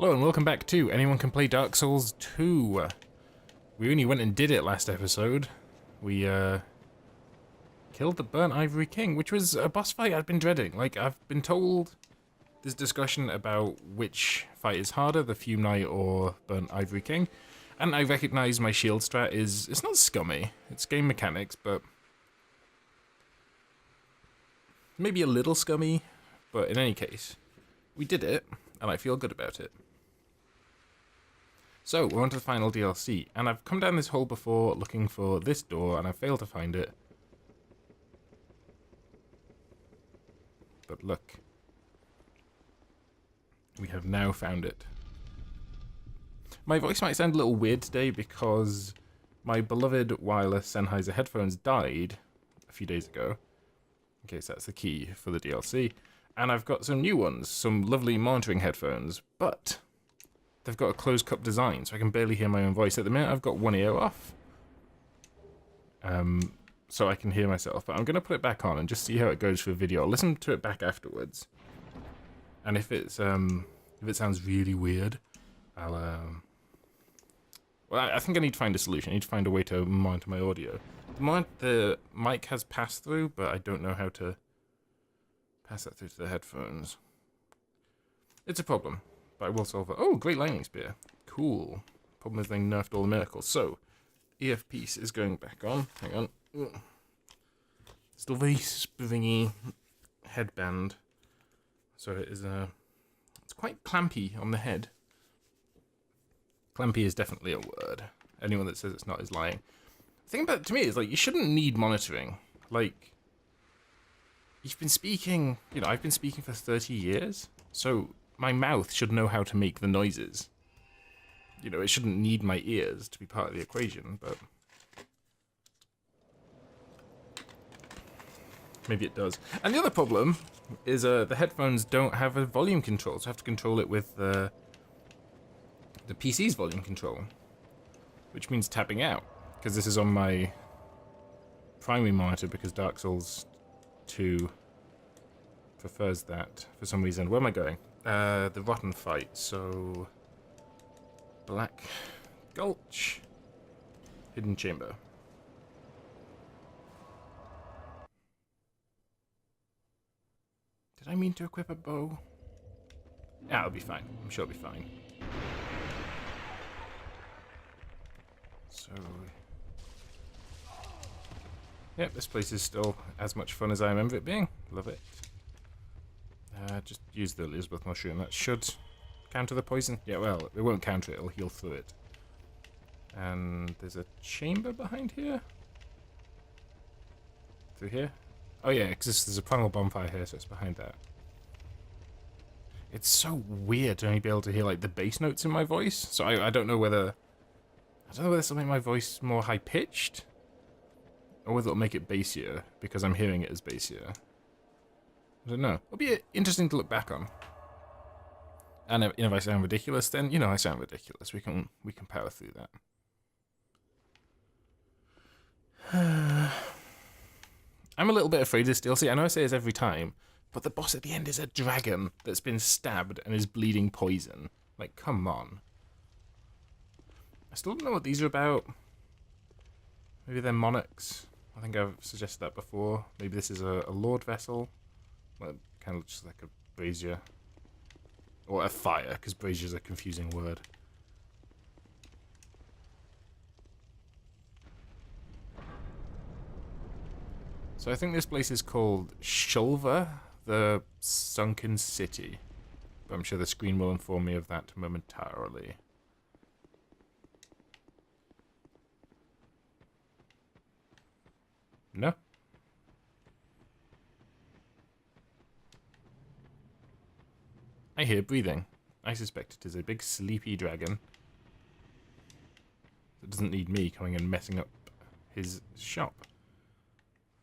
Hello and welcome back to Anyone Can Play Dark Souls 2. We only went and did it last episode. We killed the Burnt Ivory King, which was a boss fight I'd been dreading. Like, I've been told there's discussion about which fight is harder, the Fume Knight or Burnt Ivory King. And I recognise my shield strat is, it's not scummy, it's game mechanics, but maybe a little scummy, but in any case, we did it, and I feel good about it. So, we're on to the final DLC, and I've come down this hole before looking for this door, and I failed to find it. But look. We have now found it. My voice might sound a little weird today because my beloved wireless Sennheiser headphones died a few days ago. In case that's the key for the DLC. And I've got some new ones, some lovely monitoring headphones, but they've got a closed cup design, so I can barely hear my own voice. At the minute, I've got one ear off, so I can hear myself. But I'm going to put it back on and just see how it goes for a video. I'll listen to it back afterwards, and if it sounds really weird, I'll well, I think I need to find a solution. I need to find a way to monitor my audio. The mic has pass-through, but I don't know how to pass that through to the headphones. It's a problem. But I will solve it. Oh, great lightning spear. Cool. Problem is they nerfed all the miracles. So, EF piece is going back on. Hang on. Still very springy headband. So it is it's quite clampy on the head. Clampy is definitely a word. Anyone that says it's not is lying. The thing about it to me is, like, you shouldn't need monitoring. Like, you've been speaking, I've been speaking for 30 years. So my mouth should know how to make the noises. It shouldn't need my ears to be part of the equation, but maybe it does. And the other problem is the headphones don't have a volume control, so I have to control it with the PC's volume control, which means tapping out, because this is on my primary monitor, because Dark Souls 2 prefers that for some reason. Where am I going? The Rotten fight, so Black Gulch, Hidden Chamber. Did I mean to equip a bow? Yeah, it'll be fine. I'm sure it'll be fine. So, yep, this place is still as much fun as I remember it being. Love it. Just use the Elizabeth mushroom. That should counter the poison. Yeah, well, it won't counter it. It'll heal through it. And there's a chamber behind here. Through here? Oh yeah, because there's a primal bonfire here, so it's behind that. It's so weird to only be able to hear, like, the bass notes in my voice. So I don't know whether this will make my voice more high-pitched, or whether it'll make it bassier, because I'm hearing it as bassier. I don't know. It'll be interesting to look back on. And if I sound ridiculous, then, I sound ridiculous. We can power through that. I'm a little bit afraid of this DLC. I know I say this every time, but the boss at the end is a dragon that's been stabbed and is bleeding poison. Like, come on. I still don't know what these are about. Maybe they're monarchs. I think I've suggested that before. Maybe this is a lord vessel. Well, kind of just like a brazier. Or a fire, because brazier is a confusing word. So I think this place is called Shulva, the Sunken City. But I'm sure the screen will inform me of that momentarily. No? I hear breathing. I suspect it is a big sleepy dragon. It doesn't need me coming and messing up his shop.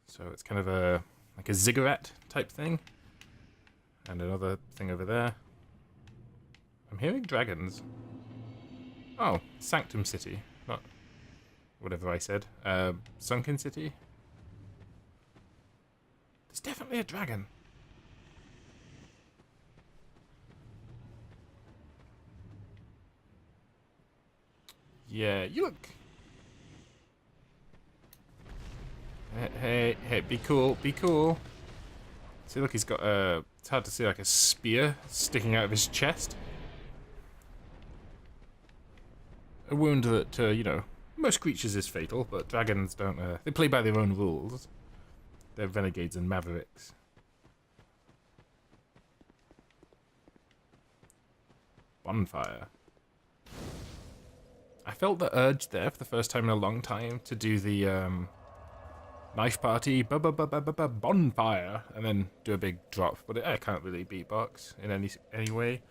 So it's kind of like a ziggurat type thing. And another thing over there. I'm hearing dragons. Oh, Sanctum City. Not whatever I said. Sunken City. There's definitely a dragon. Yeah, you look... Hey, be cool, be cool. See, look, he's got a... It's hard to see, like a spear sticking out of his chest. A wound that, you know, most creatures is fatal, but dragons don't... they play by their own rules. They're renegades and mavericks. Bonfire. I felt the urge there for the first time in a long time to do the knife party bonfire and then do a big drop, but I can't really beatbox in any way.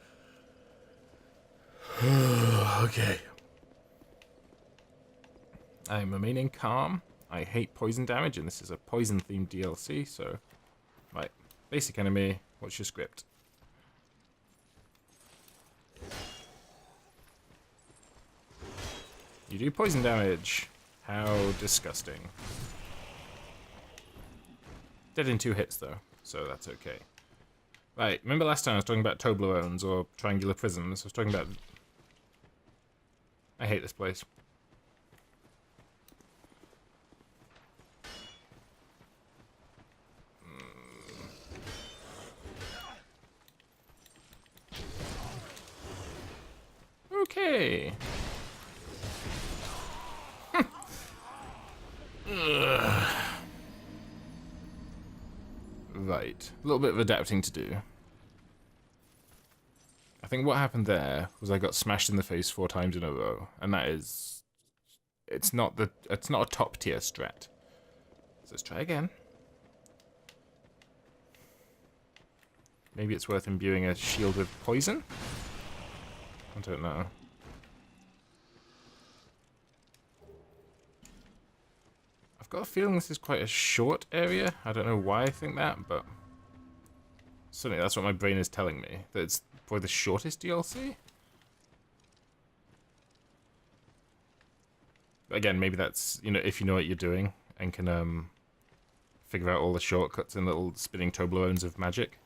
Okay. I'm remaining calm. I hate poison damage, and this is a poison-themed DLC, so... Right. Basic enemy, what's your script? You do poison damage. How disgusting. Dead in 2 hits, though, so that's okay. Right, remember last time I was talking about Toblerones, or triangular prisms? I was talking about... I hate this place. Okay. Right. A little bit of adapting to do. I think what happened there was I got smashed in the face 4 times in a row, and that is... It's not a top tier strat. So let's try again. Maybe it's worth imbuing a shield with poison? I don't know. I've got a feeling this is quite a short area. I don't know why I think that, but... Certainly that's what my brain is telling me. That it's probably the shortest DLC? Again, maybe that's, you know, if you know what you're doing and can figure out all the shortcuts and little spinning Toblerones of magic.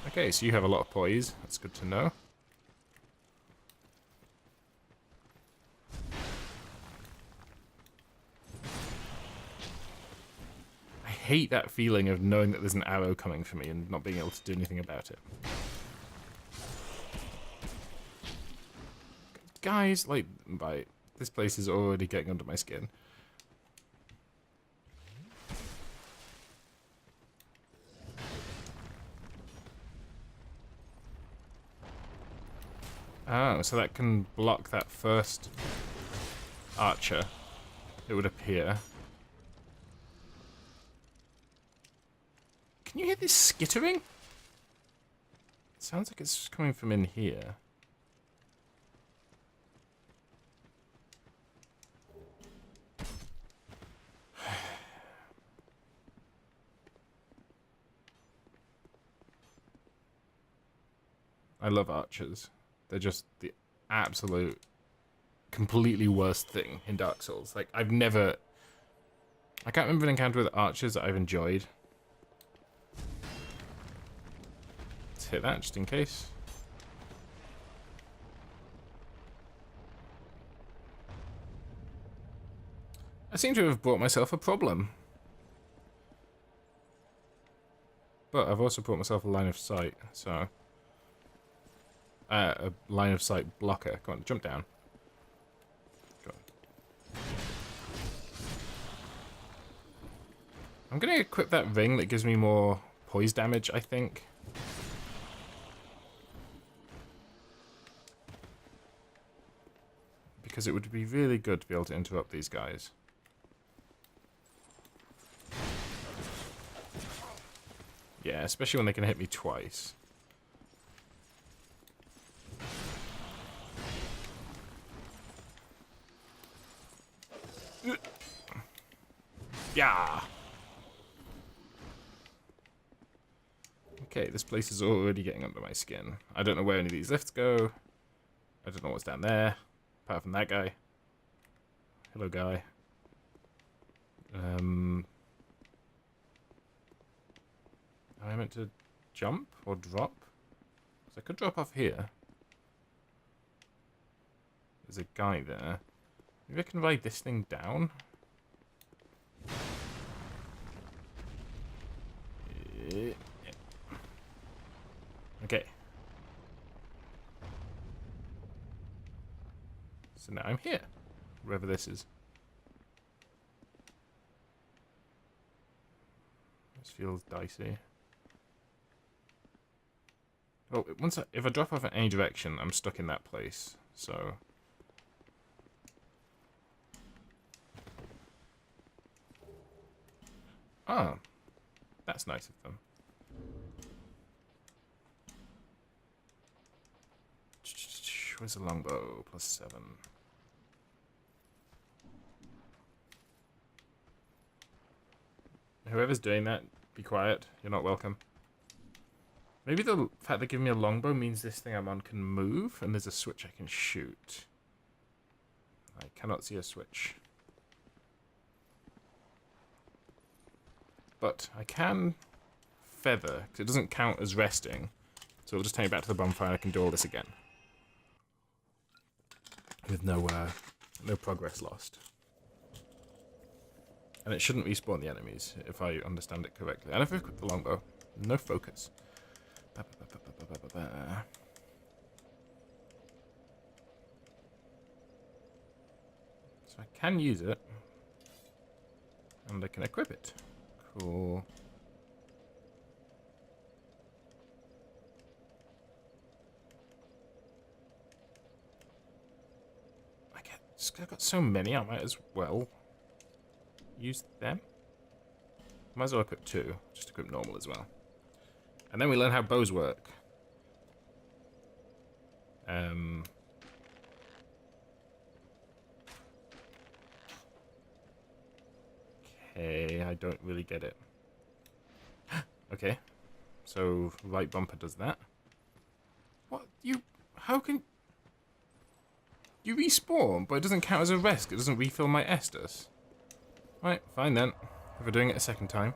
Okay, so you have a lot of poise. That's good to know. I hate that feeling of knowing that there's an arrow coming for me and not being able to do anything about it. Guys, like, right, this place is already getting under my skin. Oh, so that can block that first archer, it would appear. Can you hear this skittering? It sounds like it's coming from in here. I love archers. They're just the absolute, completely worst thing in Dark Souls. Like, I can't remember an encounter with archers that I've enjoyed. Let's hit that, just in case. I seem to have brought myself a problem. But I've also brought myself a line of sight, so... a line of sight blocker. Come on, jump down. Go on. I'm gonna equip that ring that gives me more poise damage, I think. Because it would be really good to be able to interrupt these guys. Yeah, especially when they can hit me twice. Yeah. Okay, this place is already getting under my skin. I don't know where any of these lifts go. I don't know what's down there, apart from that guy. Hello, guy. Am I meant to jump or drop? Because I could drop off here. There's a guy there. Maybe I can ride this thing down? Okay. So now I'm here. Wherever this is. This feels dicey. Well, if I drop off in any direction, I'm stuck in that place. So... Oh. That's nice of them. Where's the longbow? +7. Whoever's doing that, be quiet. You're not welcome. Maybe the fact they're giving me a longbow means this thing I'm on can move, and there's a switch I can shoot. I cannot see a switch. But I can feather, because it doesn't count as resting. So it'll just take me back to the bonfire and I can do all this again. With no progress lost. And it shouldn't respawn the enemies, if I understand it correctly. And if I equip the longbow, no focus. So I can use it. And I can equip it. Cool. I've got so many, I might as well use them. Might as well equip 2. Just equip normal as well. And then we learn how bows work. Okay, I don't really get it. Okay. So, right bumper does that. What? How can... You respawn, but it doesn't count as a rest. It doesn't refill my Estus. Right, fine then. If we're doing it a second time.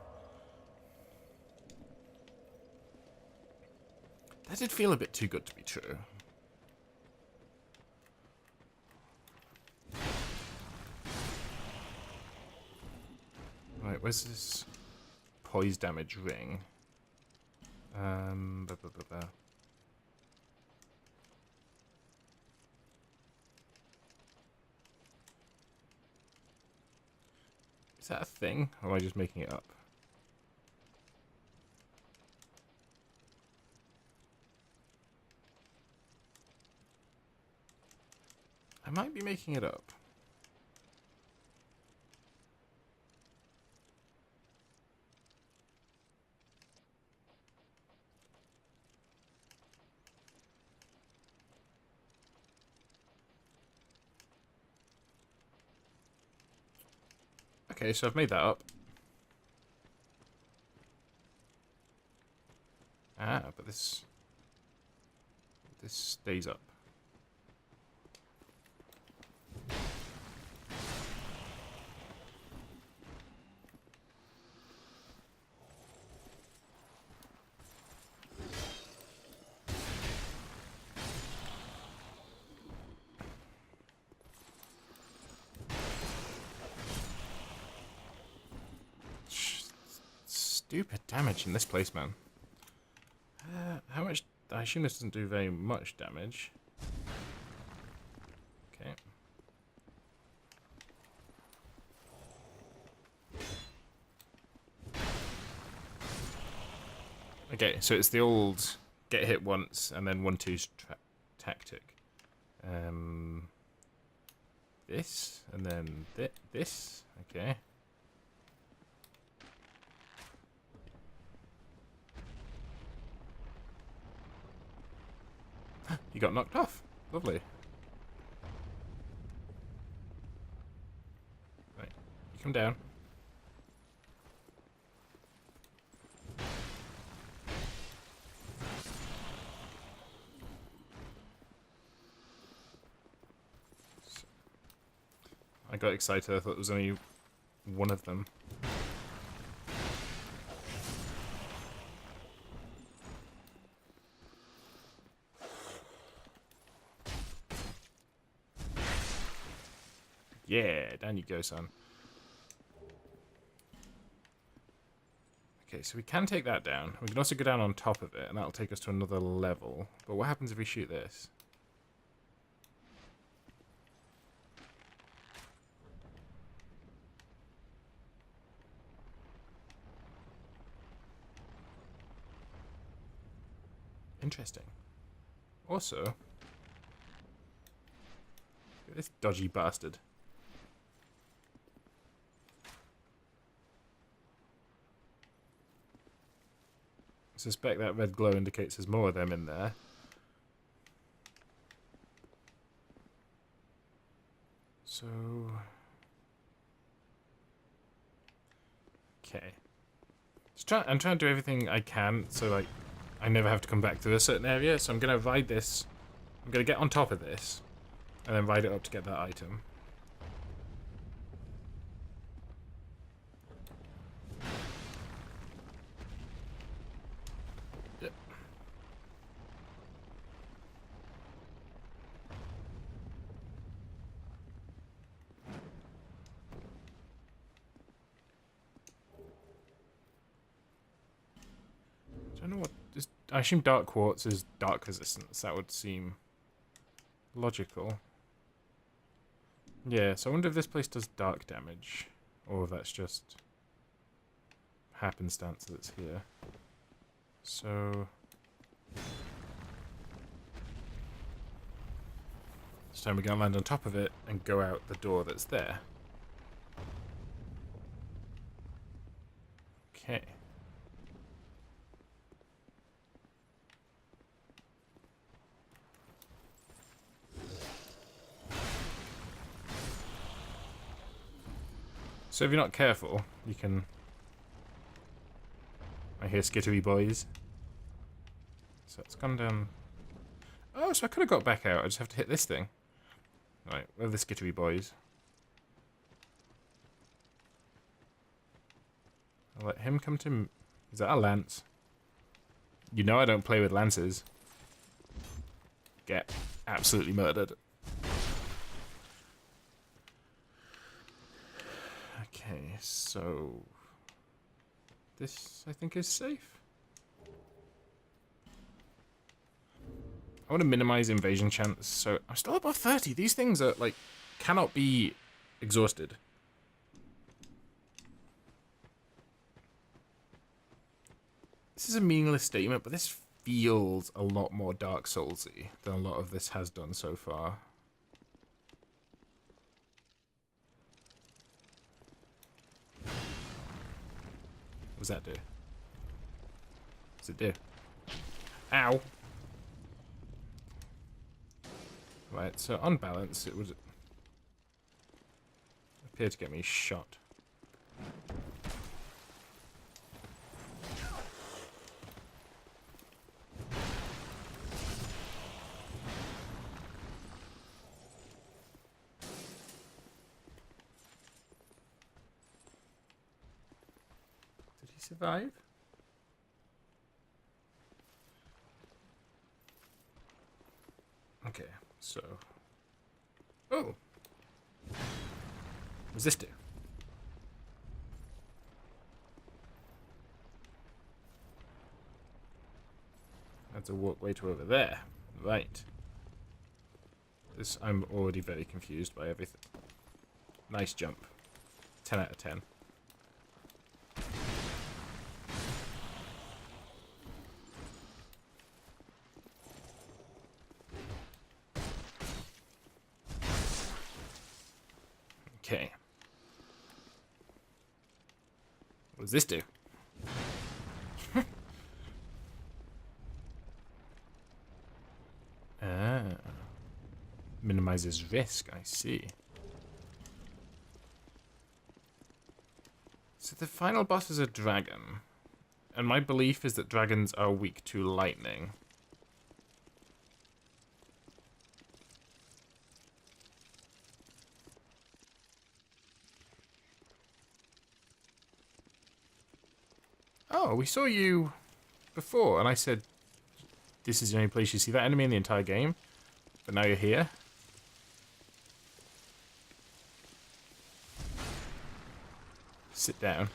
That did feel a bit too good to be true. Right, where's this poise damage ring? Is that a thing, or am I just making it up? I might be making it up. Okay, so I've made that up. Ah, but this stays up. Stupid damage in this place, man. How much? I assume this doesn't do very much damage. Okay. Okay, so it's the old get hit once and then 1-2 tactic. This and then this. Okay. You got knocked off. Lovely. Right. You come down. I got excited. I thought there was only one of them. Yeah, down you go, son. Okay, so we can take that down. We can also go down on top of it, and that'll take us to another level. But what happens if we shoot this? Interesting. Also, look at this dodgy bastard. I suspect that red glow indicates there's more of them in there. So... okay. I'm trying to do everything I can so, like, I never have to come back to a certain area. So I'm going to ride this. I'm going to get on top of this. And then ride it up to get that item. Yep. I don't know what... I assume dark quartz is dark resistance. That would seem logical. Yeah, so I wonder if this place does dark damage. Or if that's just happenstance that it's here. So... this time we're going to land on top of it and go out the door that's there. Okay. So if you're not careful, you can... I hear skittery boys. So it's gone down... oh, so I could have got back out. I just have to hit this thing. Right, where are the skittery boys? I'll let him come to... is that a lance? You know I don't play with lances. Get absolutely murdered. Okay, so... this, I think, is safe. I want to minimize invasion chance, so I'm still above 30. These things are, like, cannot be exhausted. This is a meaningless statement, but this feels a lot more Dark Souls-y than a lot of this has done so far. What does that do? What does it do? Ow! Right, so on balance, it would appear to get me shot. Did he survive? Okay, so... oh! What does this do? That's a walkway to over there. Right. This, I'm already very confused by everything. Nice jump. 10 out of 10. Okay. What does this do? Ah. Minimizes risk, I see. So the final boss is a dragon. And my belief is that dragons are weak to lightning. Oh, we saw you before, and I said, this is the only place you see that enemy in the entire game. But now you're here. sit down.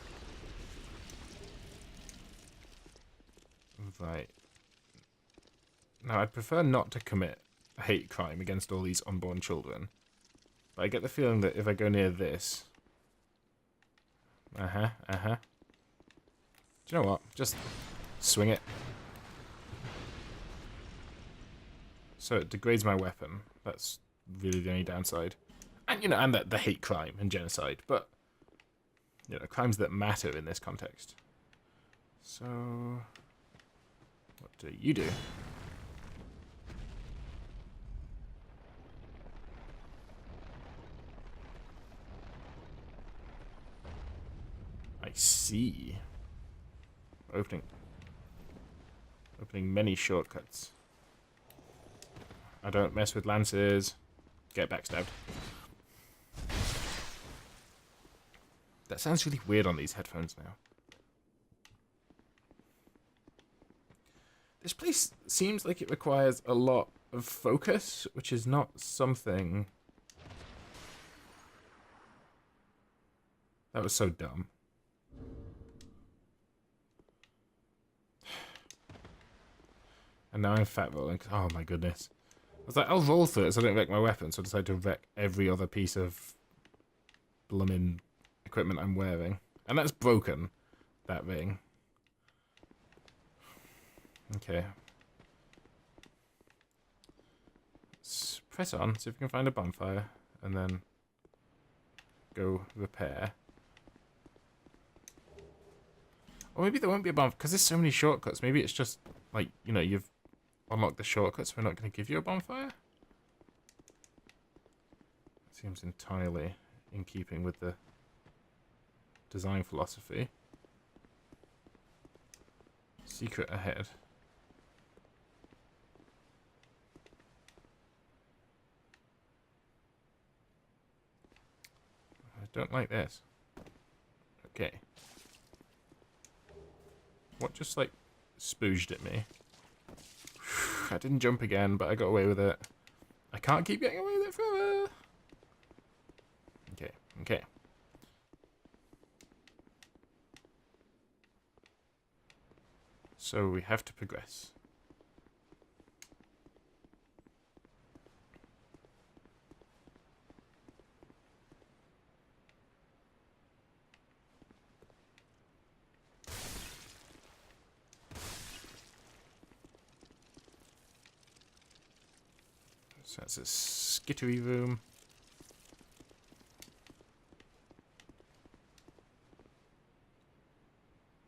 Right. Now, I'd prefer not to commit a hate crime against all these unborn children. But I get the feeling that if I go near this... Do you know what? Just swing it. So it degrades my weapon. That's really the only downside. And, you know, and the hate crime and genocide. But, you know, crimes that matter in this context. So... what do you do? I see. Opening many shortcuts. I don't mess with lances. Get backstabbed. That sounds really weird on these headphones now. This place seems like it requires a lot of focus, which is not something... That was so dumb. And now I'm fat rolling. Oh my goodness. I was like, I'll roll through it so I don't wreck my weapon, so I decided to wreck every other piece of blooming equipment I'm wearing. And that's broken, that ring. Okay. Let's press on, see if we can find a bonfire, and then go repair. Or maybe there won't be a bonfire, because there's so many shortcuts. Maybe it's just, like, you know, you've unlocked the shortcuts, we're not going to give you a bonfire? Seems entirely in keeping with the design philosophy. Secret ahead. I don't like this. Okay. What just, like, spooged at me? I didn't jump again, but I got away with it. I can't keep getting away with it forever. Okay, okay. So we have to progress. So that's a skittery room.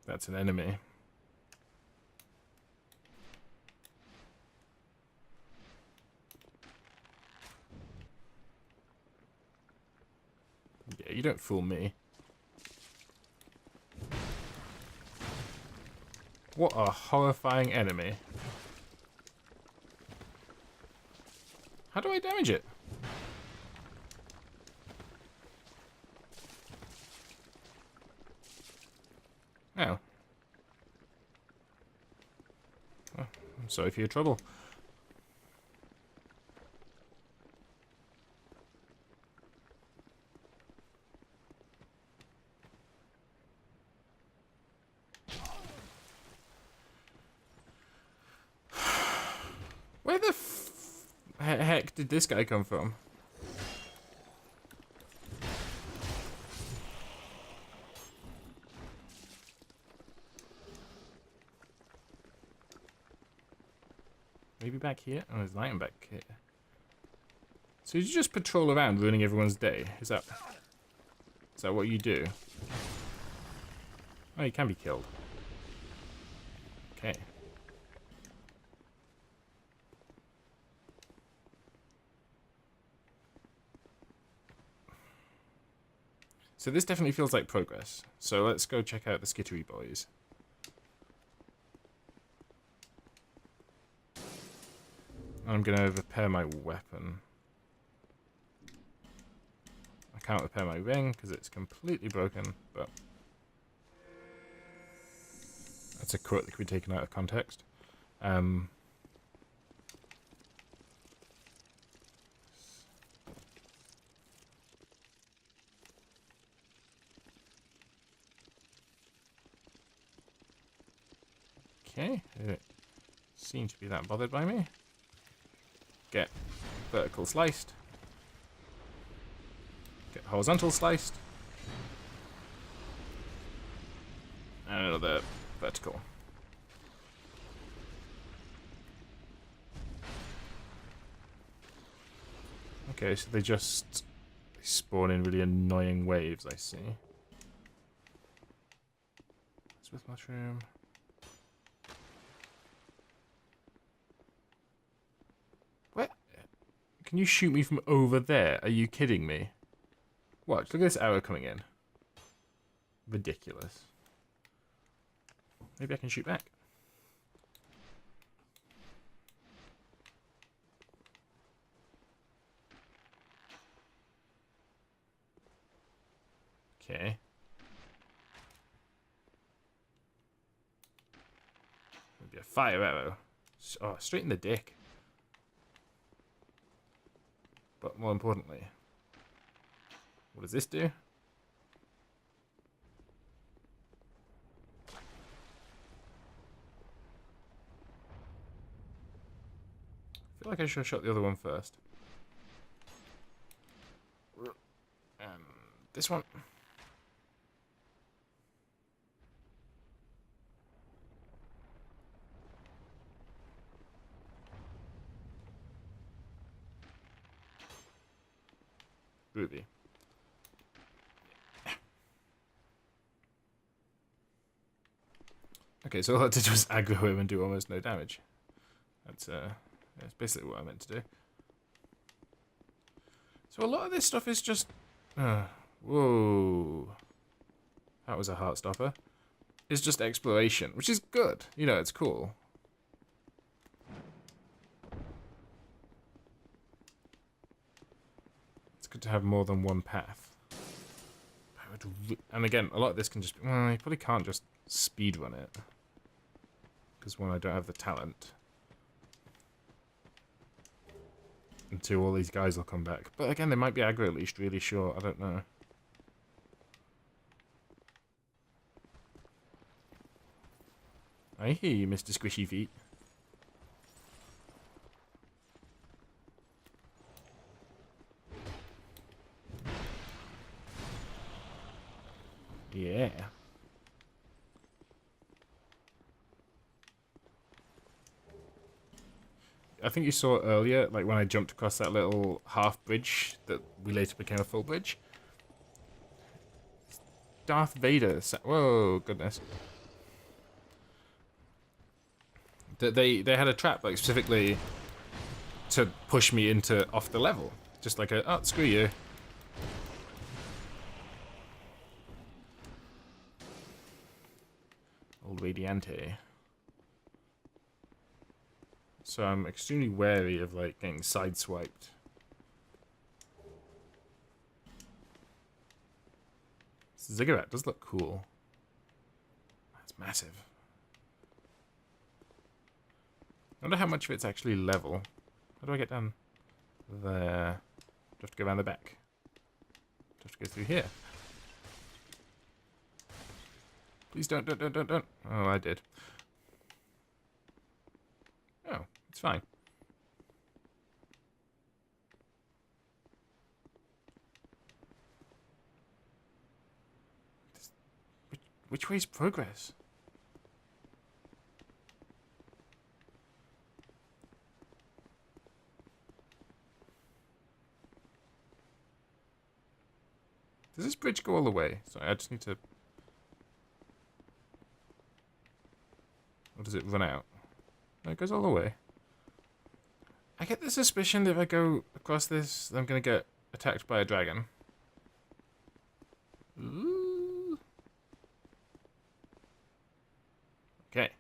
That's an enemy. Yeah, you don't fool me. What a horrifying enemy. How do I damage it? Oh. Oh, I'm sorry for your trouble. Where the heck did this guy come from? Maybe back here? Oh, there's lighting back here. So you just patrol around ruining everyone's day? Is that what you do? Oh, you can be killed. Okay. So this definitely feels like progress. So let's go check out the Skittery boys. I'm going to repair my weapon. I can't repair my ring because it's completely broken, but that's a quote that could be taken out of context. Okay, they don't seem to be that bothered by me. Get vertical sliced. Get horizontal sliced. And another vertical. Okay, so they just spawn in really annoying waves, I see. With mushroom. Where? Can you shoot me from over there? Are you kidding me? Watch, look at this arrow coming in. Ridiculous. Maybe I can shoot back. Okay. Maybe a fire arrow. Oh, straight in the dick. But more importantly, what does this do? I feel like I should have shot the other one first. This one. Ruby. Okay, so all I did was aggro him and do almost no damage. That's basically what I meant to do. So a lot of this stuff is just... whoa. That was a heart stopper. It's just exploration, which is good. You know, it's cool. It's good to have more than one path. And again, a lot of this can just... Well, you probably can't just speedrun it. Because one, I don't have the talent. And two, all these guys will come back. But again, they might be aggro at least really short. I don't know. I hear you, Mr. Squishy Feet. Yeah. I think you saw earlier, like when I jumped across that little half bridge that we later became a full bridge. Darth Vader. Whoa, goodness. They had a trap like specifically to push me into off the level, just like a screw you. Old Radiante. So I'm extremely wary of like getting sideswiped. This ziggurat does look cool. That's massive. I wonder how much of it's actually level. How do I get down there? Do I have to go around the back? Do I have to go through here? Please don't. Oh, I did. Oh, it's fine. Which way is progress? Does this bridge go all the way? Sorry, I just need to... Or does it run out? No, it goes all the way. I get the suspicion that if I go across this, I'm going to get attacked by a dragon. Ooh. Okay.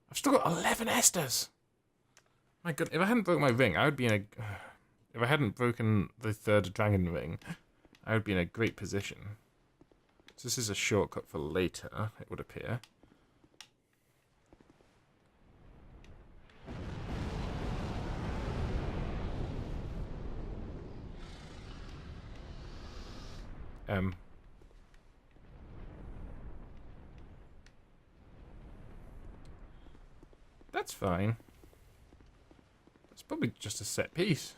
I've still got 11 Esters! My god, if I hadn't broken my ring, I would be in a... If I hadn't broken the third dragon ring, I would be in a great position. So this is a shortcut for later, it would appear. That's fine. It's probably just a set piece.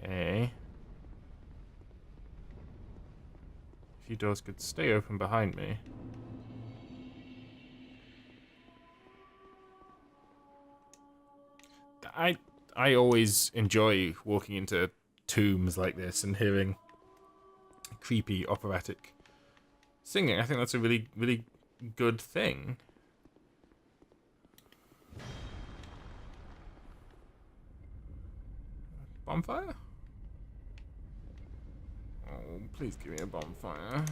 Okay. A few doors could stay open behind me. I always enjoy walking into tombs like this and hearing creepy operatic singing. I think that's a really, really good thing. Bonfire? Oh, please give me a bonfire.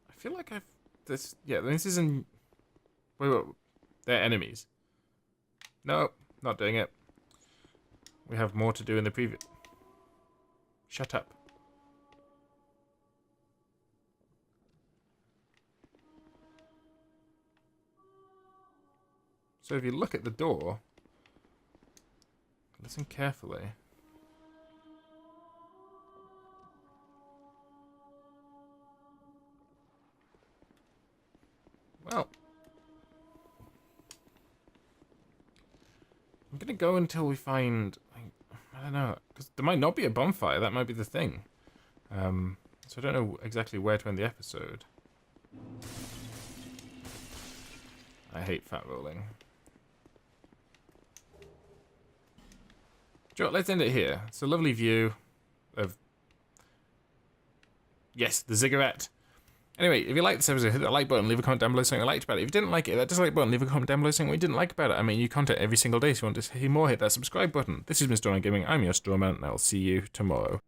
I feel like I've... This... Yeah, this isn't... Wait. They're enemies. No, not doing it. We have more to do in the previous... Shut up. So if you look at the door... Listen carefully. Well, I'm gonna go until we find, I don't know, because there might not be a bonfire. That might be the thing. So I don't know exactly where to end the episode. I hate fat rolling. Joe, let's end it here. It's a lovely view of, yes, the ziggurat. Anyway, if you liked this episode, hit that like button, leave a comment down below saying I liked about it. If you didn't like it, hit that dislike button, leave a comment down below saying what you didn't like about it. I mean, you content every single day, so if you want to hear more, hit that subscribe button. This is Mr. Online Gaming, I'm your Strawman, and I'll see you tomorrow.